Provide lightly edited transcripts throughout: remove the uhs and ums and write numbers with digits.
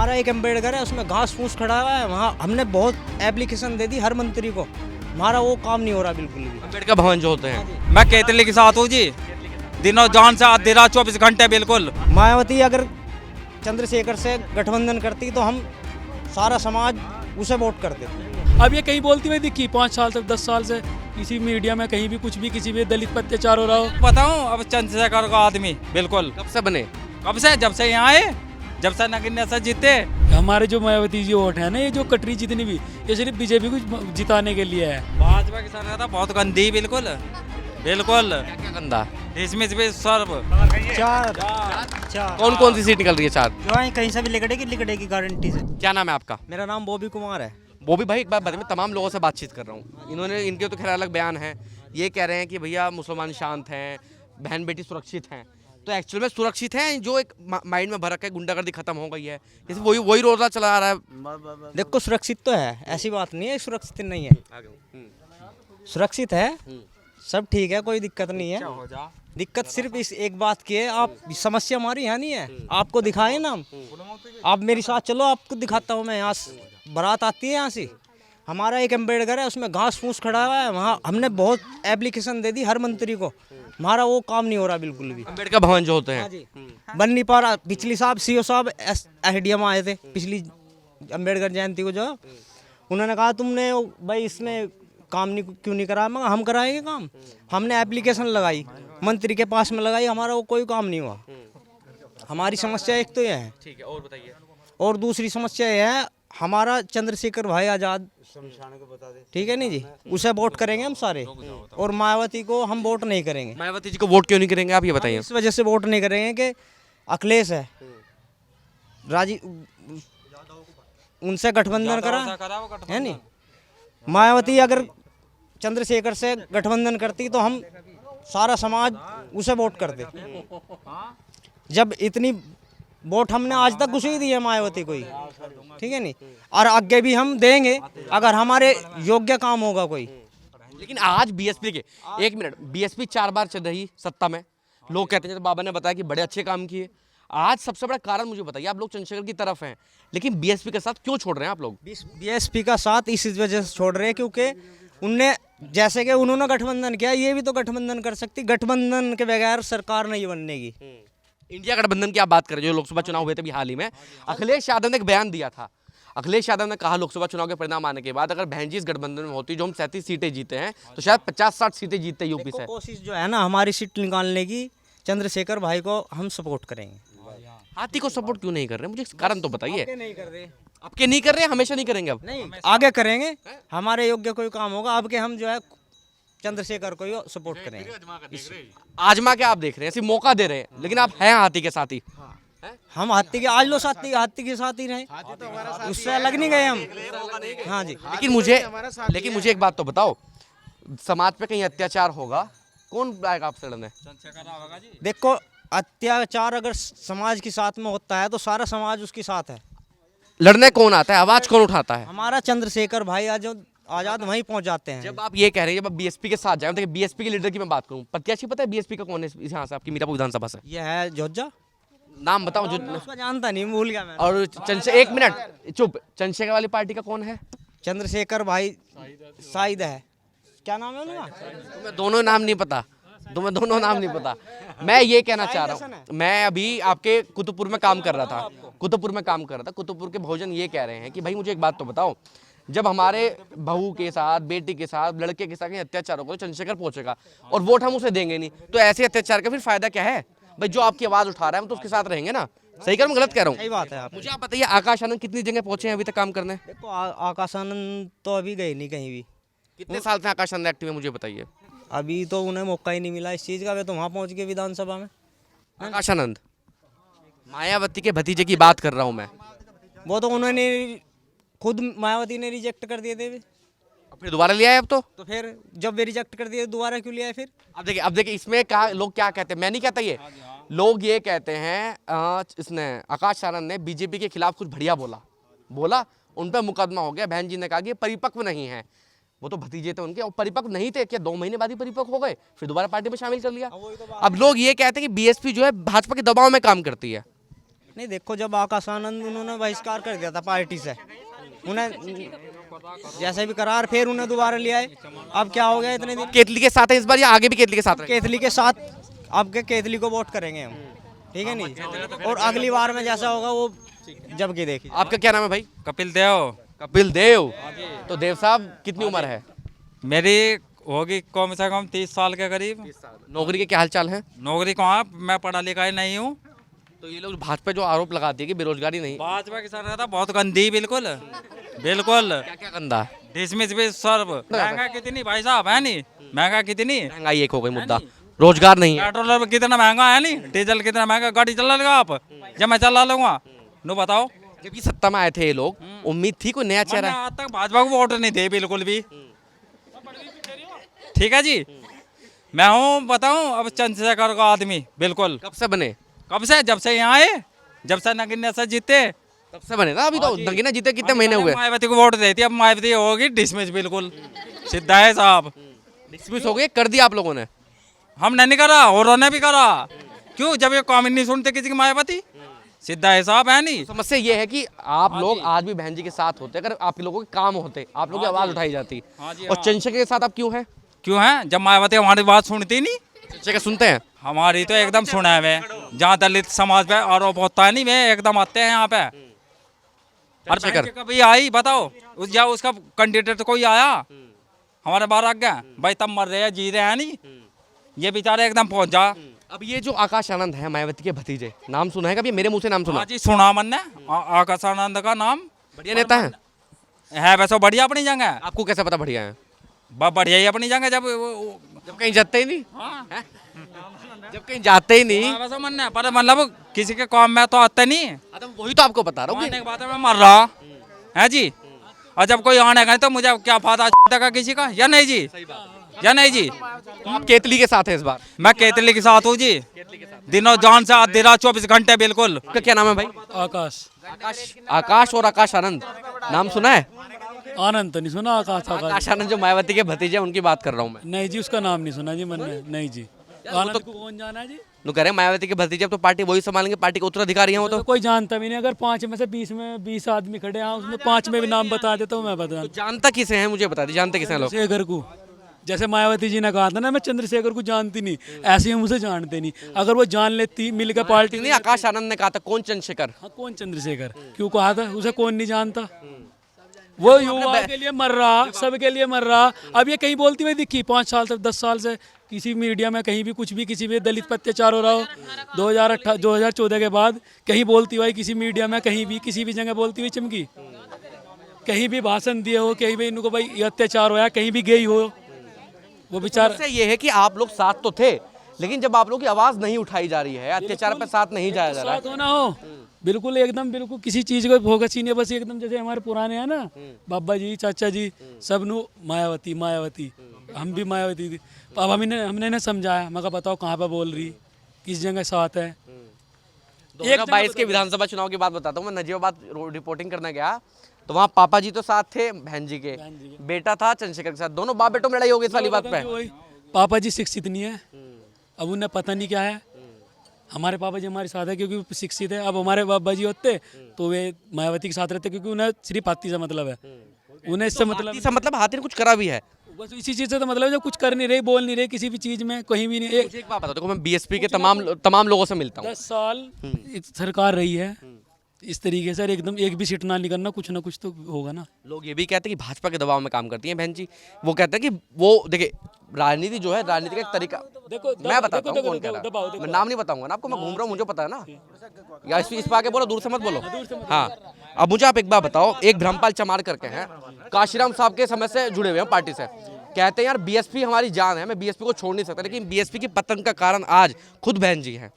हमारा एक अम्बेडकर है, उसमें घास फूस खड़ा हुआ है, वहाँ हमने बहुत एप्लीकेशन दे दी हर मंत्री को, हमारा वो काम नहीं हो रहा बिल्कुल भी। अम्बेडकर भवन जो होते हैं। मैं कैथलिक के साथ हूँ जी, दिनों जान से दे रहा 24 घंटे बिल्कुल। मायावती अगर चंद्रशेखर से गठबंधन करती तो हम सारा समाज उसे वोट करते। अब ये कहीं बोलती हुई दिखी 5 साल से 10 साल से किसी मीडिया में कहीं भी कुछ भी किसी भी दलित पर अत्याचार हो रहा हो। बताऊँ अब चंद्रशेखर का आदमी बिल्कुल कब से बने? कब से, जब से यहाँ आए, जब से नगीना से जीते। हमारे जो मायावती जी वोट है ना, ये जो कटरी जितनी भी, ये सिर्फ बीजेपी को जिताने के लिए है। भाजपा की सरकार था बहुत गंदी बिल्कुल बिल्कुल। क्या गंदा? इसमें भी सर्व चार कौन कौन सी सीट निकल रही है? 4। जो है कहीं से भी लिकड़ेगी गारंटी से। क्या नाम है आपका? मेरा नाम बॉबी कुमार है। बॉबी भाई, एक बात बताइए, मैं तमाम लोगों से बातचीत कर रहा हूँ, इनके तो खैर अलग बयान है। ये कह रहे हैं कि भैया मुसलमान शांत हैं, बहन बेटी सुरक्षित हैं। तो एक्चुअल में सुरक्षित हैं, जो एक माइंड में भरक है, गुंडागर्दी खत्म हो गई है, जैसे वही रोजा चला आ रहा है। देखो सुरक्षित तो है, ऐसी बात नहीं है सुरक्षित नहीं है, सुरक्षित है, सब ठीक है, कोई दिक्कत नहीं है। दिक्कत सिर्फ इस एक बात की है, आप समस्या हमारी यहाँ नहीं है, आपको दिखाए ना हम, आप मेरे साथ चलो, आपको दिखाता हूँ मैं। यहाँ बारात आती है यहाँ से, हमारा एक अम्बेडकर है, उसमें घास फूस खड़ा हुआ है, वहाँ हमने बहुत एप्लीकेशन दे दी हर मंत्री को, हमारा वो काम नहीं हो रहा बिल्कुल भी। अम्बेडकर भवन जो होते हैं बन नहीं पा रहा। पिछली साहब सीओ साहब एसडीएम आए थे पिछली अम्बेडकर जयंती को, जो उन्होंने कहा तुमने भाई इसमें काम नहीं क्यों नहीं करा, मगर हम कराएंगे काम। हमने एप्लीकेशन लगाई, मंत्री के पास में लगाई, हमारा वो कोई काम नहीं हुआ। हमारी समस्या एक तो यह है। ठीक है, और बताइए। और दूसरी समस्या यह है, हमारा चंद्रशेखर भाई आजाद, ठीक है नहीं जी, उसे वोट करेंगे हम सारे, और मायावती को हम वोट नहीं करेंगे। मायावती जी को वोट क्यों नहीं करेंगे आप ये बताइए? इस वजह से वोट नहीं करेंगे कि अखिलेश है, राजीव, उनसे गठबंधन करा है नहीं। मायावती अगर चंद्रशेखर से गठबंधन करती तो हम सारा समाज उसे वोट करते। जब इतनी वोट हमने आज तक उसे ही दी है मायावती को ही, ठीक है नहीं, और आगे भी हम देंगे अगर हमारे योग्य काम होगा कोई। लेकिन आज बीएसपी के, एक मिनट, बीएसपी 4 बार चल रही सत्ता में, लोग कहते हैं, जैसे बाबा ने बताया कि बड़े अच्छे काम किए। आज सबसे बड़ा कारण मुझे बताइए, आप लोग चंद्रशेखर की तरफ हैं, लेकिन बीएसपी के साथ क्यों छोड़ रहे हैं आप लोग? बीएसपी का साथ इस वजह से छोड़ रहे हैं क्योंकि उनने, जैसे कि उन्होंने गठबंधन किया, ये भी तो गठबंधन कर सकती, गठबंधन के बगैर सरकार नहीं बनेगी। इंडिया गठबंधन की आप बात करें, जो लोकसभा चुनाव हुए थे अभी हाल ही में, अखिलेश यादव ने एक बयान दिया था। अखिलेश यादव ने कहा लोकसभा चुनाव के परिणाम आने के बाद अगर बहन जी इस गठबंधन में होती, जो हम 37 सीटें जीते हैं, तो शायद 50-60 सीटें जीतते यूपी से। कोशिश जो है ना हमारी सीट निकालने की, चंद्रशेखर भाई को हम सपोर्ट करेंगे। हाथी को सपोर्ट क्यों नहीं कर रहे, मुझे कारण तो बताइए। नहीं कर रहे, आपके नहीं कर रहे, हमेशा नहीं करेंगे? अब नहीं, आगे करेंगे, हमारे योग्य कोई काम होगा, अब के हम जो है चंद्रशेखर को ही सपोर्ट करेंगे। आजमा के आप देख रहे हैं, सिर्फ मौका दे रहे हैं, लेकिन आप हैं हाथी के साथ ही। हम हाथी के आज लो साथी, हाथी के साथ ही रहे, उससे अलग नहीं गए हम। हाँ जी, लेकिन मुझे एक बात तो बताओ, समाज पे कहीं अत्याचार होगा, कौन आएगा आपसे लड़ने? देखो अत्याचार अगर समाज के साथ में होता है तो सारा समाज उसके साथ है। लड़ने कौन आता है, आवाज कौन उठाता है? हमारा चंद्रशेखर भाई आजाद वहीं पहुंच जाते हैं। जब आप ये कह रहे हैं, जब आप बीएसपी के साथ जाए, देखिए बीएसपी के लीडर की मैं बात करूं, प्रत्याशी पता है बीएसपी का कौन है यहाँ से, आपकी मीरापुर विधानसभा से? ये है जोजा, नाम बताओ जो। उसका जानता नहीं, भूल गया मैं। और एक मिनट चुप, चंद्रशेखर वाली पार्टी का कौन है? चंद्रशेखर भाई शाहिद है, क्या नाम है उनका? तुम्हें दोनों नाम नहीं पता? तुम्हें दोनों नाम नहीं पता? मैं ये कहना चाह रहा हूँ, मैं अभी आपके कुतुबपुर में काम कर रहा था, कुतुबपुर के भोजन ये कह रहे हैं कि भाई मुझे एक बात तो बताओ, जब हमारे बहू के साथ, बेटी के साथ, लड़के के साथ कहीं अत्याचार होगा तो चंद्रशेखर पहुंचेगा, और वोट हम उसे देंगे नहीं, तो ऐसे अत्याचार का फिर फायदा क्या है? भाई जो आपकी आवाज उठा रहा है हम तो उसके साथ रहेंगे ना। सही कर, मैं गलत कह रहा हूँ? सही बात है। आप मुझे आप बताइए, आकाश आनंद कितनी जगह पहुंचे हैं अभी तक काम करने? देखो आकाश आनंद तो अभी गए नहीं कहीं भी। कितने साल से आकाश आनंद एक्टिव है, मुझे बताइए? अभी तो उन्हें मौका ही नहीं मिला इस चीज़ का, वे तो वहाँ पहुँच गए विधानसभा में। आकाश आनंद, मायावती के भतीजे की बात कर रहा हूँ मैं। वो तो उन्होंने खुद, मायावती ने रिजेक्ट कर दिए थे, फिर दोबारा लिया है अब तो फिर जब वे रिजेक्ट कर दिए दोबारा क्यों लिया है फिर? अब देखिए इसमें लोग क्या कहते हैं, मैं नहीं कहता ये, लोग ये कहते हैं इसने, आकाश आनंद ने बीजेपी के खिलाफ कुछ बढ़िया बोला, उन पर मुकदमा हो गया। बहन जी ने कहा कि परिपक्व नहीं है, वो तो भतीजे थे उनके, और परिपक्व नहीं थे क्या? 2 महीने बाद ही परिपक्व हो गए, फिर दोबारा पार्टी में शामिल कर लिया। अब लोग ये कहते हैं कि बीएसपी जो है भाजपा के दबाव में काम करती है। नहीं देखो, जब आकाश आनंद उन्होंने बहिष्कार कर दिया था पार्टी से, उन्हें जैसे भी करार, फिर उन्हें दोबारा ले आए। अब क्या हो गया इतने दिन? केतली के साथ है इस बार या आगे भी केतली के साथ रहेंगे? केतली के साथ, अब के केतली को वोट करेंगे हम, ठीक है नहीं? और अगली बार में जैसा होगा वो जब की देखिए। आपका क्या नाम है भाई? कपिल देव। कपिल देव। तो देव साहब कितनी उम्र है? मेरी होगी कम से कम 30 साल के करीब। नौकरी के क्या हाल चाल है? नौकरी कहाँ, मैं पढ़ा लिखा ही नहीं हूँ। तो ये लोग भाजपा जो आरोप लगाती है कि बेरोजगारी नहीं, भाजपा की सरकार बहुत गंदी, बिल्कुल बिल्कुल। क्या क्या गंदा? डिसमिस भी सर्व। महंगा कितनी भाई साहब, है नहीं? महंगा कितनी? महंगाई एक हो गई मुद्दा, रोजगार नहीं है। पेट्रोल कितना महंगा है नहीं? डीजल कितना महंगा? गाड़ी चला लेगा आप? जब मैं चला लूंगा, नो बताओ। जब ये सत्ता में आए थे ये लोग, उम्मीद थी कोई नया चेहरा मैंने है। आज तक भाजपा को वोट नहीं दे बिल्कुल भी। ठीक है जी, मैं हूँ बताऊँ अब चंद्रशेखर का आदमी, बिल्कुल। कब से बने? कब से? जब से यहाँ आए, जब से नगीना से जीते तब से बने ना। अभी तो नगीना जीते कितने महीने हुए? मायावती को वोट देती, अब मायावती होगी डिसमिस, बिल्कुल सीधा है साहब। डिसमिस हो गए, कर दिया आप लोगों ने? हमने नहीं करा, और उन्होंने भी करा। क्यों? जब ये कॉमेंट नहीं सुनते किसी की मायावती, सीधा है साहब, है नहीं? समस्या ये है कि आप लोग आज भी बहन जी के साथ होते, अगर आप लोगों के काम होते, आप लोगों की आवाज उठाई जाती। और चंद्रशेखर के साथ आप क्यों हैं? क्यों है? जब मायावती हमारी बात सुनती नहीं। चंद्रशेखर सुनते हैं? हमारी तो एकदम सुना है वे। जहाँ दलित समाज पे आरोप होता है नहीं, वे एकदम आते हैं यहाँ पे। और चंद्रशेखर कभी आई बताओ, या उसका कैंडिडेट कोई आया हमारे बाहर आ गया भाई, तब मर रहे हैं जी रहे हैं नहीं, ये बेचारे एकदम पहुंच जा। अब ये जो आकाश आनंद है, मायावती के भतीजे, नाम सुना है कभी? मेरे मुंह से नाम सुना? हाँ जी, सुना मैंने आकाश आनंद का नाम। बढ़िया नेता है वैसे बढ़िया अपनी जगह। आपको कैसे पता बढ़िया है? बढ़िया ही अपनी जगह। जब जब कहीं जाते ही नहीं, हाँ, जब कहीं जाते ही नहीं। वैसा मन है, पर मतलब किसी के काम में तो आते नहीं। तो वही तो आपको बता रहा हूँ। आने की बात है, मैं मर रहा है जी। और जब कोई आने का तो मुझे क्या फायदा का किसी का, या नहीं जी? या नहीं जी? तो आप केतली के साथ है इस बार? मैं केतली के साथ हूँ जी, दिनों जान से आधी रात 24 घंटे, बिल्कुल। आपका क्या नाम है भाई? आकाश। आकाश और आकाश आनंद, नाम सुना है? आनंद तो नहीं सुना, आकाश। आकाश आनंद जो मायावती के भतीजे हैं, उनकी बात कर रहा हूँ मैं। नहीं जी, उसका नाम नहीं सुना जी मैंने। नहीं जी, आनंद को कौन जाना है जी? नु कह रहे हैं मायावती के भतीजे, अब तो पार्टी वही संभालेंगे, पार्टी के उत्तराधिकारी हैं वो। तो तो कोई जानता भी नहीं। अगर 5 में से 20 आदमी खड़े हैं, उसमें 5 में भी नाम बता देता हूँ मैं, बता। जानता किसे हैं मुझे बता दीजिए, जानते किसे हैं लोग? चंद्रशेखर को, जैसे मायावती जी ने कहा था ना, मैं चंद्रशेखर को जानती नहीं, ऐसे ही मुझे जानते नहीं। अगर वो जान लेती, मिलकर पार्टी नहीं, आकाश आनंद ने कहा था। कौन चंद्रशेखर? हाँ, कौन चंद्रशेखर? क्यों कहा था? उसे कौन नहीं जानता? वो युवा के लिए मर रहा, सबके लिए मर रहा। अब ये कहीं बोलती हुई दिखी 5 साल से, 10 साल से किसी मीडिया में कहीं भी कुछ भी, किसी भी दलित पर अत्याचार हो रहा हो 2014 के बाद, कहीं बोलती हुई किसी मीडिया में, कहीं भी किसी भी जगह बोलती हुई चमकी? कहीं भी भाषण दिए हो, कहीं भी इनको भाई ये अत्याचार होया, कहीं भी गई हो वो बेचारा। समस्या ये है कि आप लोग साथ तो थे, लेकिन जब आप लोग की आवाज नहीं उठाई जा रही है, अत्याचार पर साथ नहीं जाया जा रहा साथ होना हो, बिल्कुल एकदम, बिल्कुल किसी चीज को फोकस ही नहीं है। बस एकदम जैसे हमारे पुराने हैं ना, बाबा जी, चाचा जी, सब नु मायावती मायावती, हम भी मायावती थी। अब हमने ना समझाया, मैं कहा बताओ कहाँ पे बोल रही, किस जगह साथ है। 2022 के विधानसभा चुनाव की बात बताता हूँ। मैं नजीबाबाद रिपोर्टिंग करने गया, तो वहाँ पापा जी तो साथ थे बहन जी के, बेटा था चंद्रशेखर के साथ, दोनों बाप बेटों में लड़ाई हो गई इस वाली बात पे। पापा जी शिक्षित नहीं है, अब उन्हें पता नहीं क्या है। हमारे पापा जी हमारे साथ है क्योंकि वो शिक्षित है। अब हमारे बाबा जी होते तो वे मायावती के साथ रहते, क्योंकि उन्हें सिर्फ हाथी से मतलब है। उन्हें इससे मतलब हाथी ने कुछ करा भी है, बस इसी चीज़ से तो मतलब है, जब कुछ कर नहीं रहे, बोल नहीं रहे किसी भी चीज़ में, कहीं भी नहीं। मुझे एक बात बता दो, मैं बीएसपी के तमाम लोगों से मिलता हूँ। 10 साल सरकार रही है इस तरीके से, एकदम एक भी सीट ना निकलना, कुछ ना कुछ तो होगा ना। लोग ये भी कहते हैं कि भाजपा के दबाव में काम करती हैं बहन जी। वो कहते हैं कि वो देखिए, राजनीति जो है, राजनीति का एक तरीका, मैं बताता हूँ कौन कह रहा है। मैं नाम नहीं बताऊंगा ना आपको, मैं घूम रहा हूँ, मुझे पता है ना। या इस पे आके बोलो, दूर से मत बोलो। हाँ, अब मुझे आप एक बात बताओ, एक ब्रह्मपाल चमार करके हैं, काशीराम साहब के समय से जुड़े हुए हैं पार्टी से, कहते हैं यार बीएसपी हमारी जान है, मैं बीएसपी को छोड़ नहीं सकता। लेकिन बीएसपी की पतन का कारण आज खुद बहन जी हैं।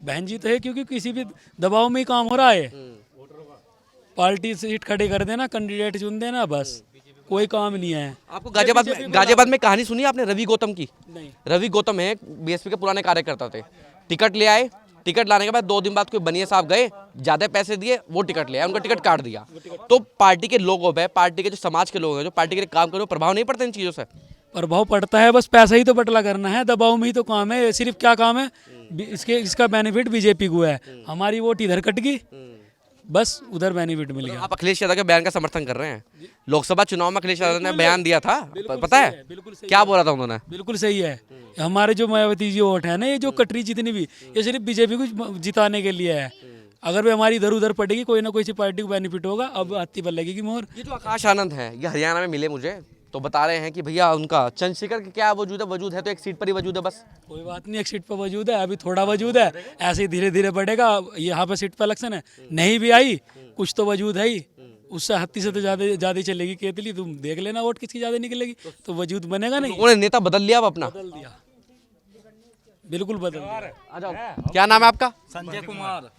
बहन जी तो है, क्योंकि किसी भी दबाव में ही काम हो रहा है। पार्टी सीट खड़े कर देना, कैंडिडेट चुन देना, बस कोई काम नहीं है। आपको गाजियाबाद में कहानी सुनी आपने रवि गौतम की? नहीं। रवि गौतम है, बीएसपी के पुराने कार्यकर्ता थे, टिकट ले आए, टिकट लाने के बाद 2 दिन बाद कोई बनिया साहब गए, ज्यादा पैसे दिए, वो टिकट ले आए, उनका टिकट काट दिया। तो पार्टी के लोगों पे, पार्टी के जो समाज के लोग हैं, जो पार्टी के लिए काम कर रहे हैं, प्रभाव नहीं पड़ता इन चीजों से? प्रभाव पड़ता है, बस पैसा ही तो बटला करना है, दबाव में ही तो काम है। सिर्फ क्या काम है, इसका बेनिफिट बीजेपी को है, हमारी वोट इधर कट गई, बस उधर बेनिफिट मिल गया। आप अखिलेश यादव के बयान का समर्थन कर रहे हैं? लोकसभा चुनाव में अखिलेश यादव ने बयान दिया था, पता है क्या बोला था उन्होंने? बिल्कुल सही है। हमारे जो मायावती जी वोट है ना, ये जो कटरी जितनी भी, ये सिर्फ बीजेपी को जिताने के लिए है। अगर भी हमारी इधर उधर पड़ेगी, कोई ना कोई सी पार्टी को बेनिफिट होगा। अब हाथी पर लगेगी मोहर। ये जो आकाश आनंद है, ये हरियाणा में मिले मुझे, तो बता रहे हैं कि भैया उनका चंद्रशेखर का क्या वजूद है तो एक सीट पर ही वजूद है बस। कोई बात नहीं, एक सीट पर वजूद है, अभी थोड़ा वजूद है, ऐसे ही धीरे धीरे बढ़ेगा। यहाँ पे सीट पर इलेक्शन है, नहीं भी आई कुछ तो वजूद है ही, उससे हाथी से तो ज्यादा चलेगी केतली। तुम देख लेना वोट किसकी ज्यादा निकलेगी, तो वजूद बनेगा नहीं। उन्होंने नेता बदल लिया अब अपना, बदल दिया, बिल्कुल बदल दिया। आ जाओ। क्या नाम है आपका? संजय कुमार।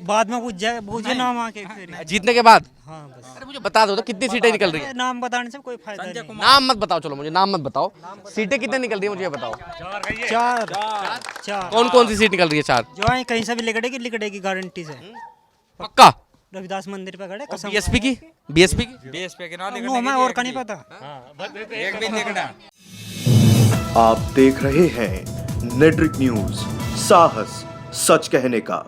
बाद में पूछे नाम आके फिर। जीतने के बाद? हाँ बस अरे मुझे बता दो तो कितनी सीटें निकल रही है? नाम बताने से कोई फायदा नहीं। नाम मत बताओ, चलो मुझे नाम मत बताओ, सीटें कितने निकल रही है मुझे ये बताओ। चार कौन कौन सी सीट निकल रही है? 4। जो है कहीं से भी लिकड़ेगी गारंटी से। पक्का? रविदास मंदिर पे खड़े कसम। बीएसपी की? बीएसपी की? बीएसपी के ना हमें और का नहीं पता। एक भी निकला। आप देख रहे हैं नेट्रिक न्यूज, साहस सच कहने का।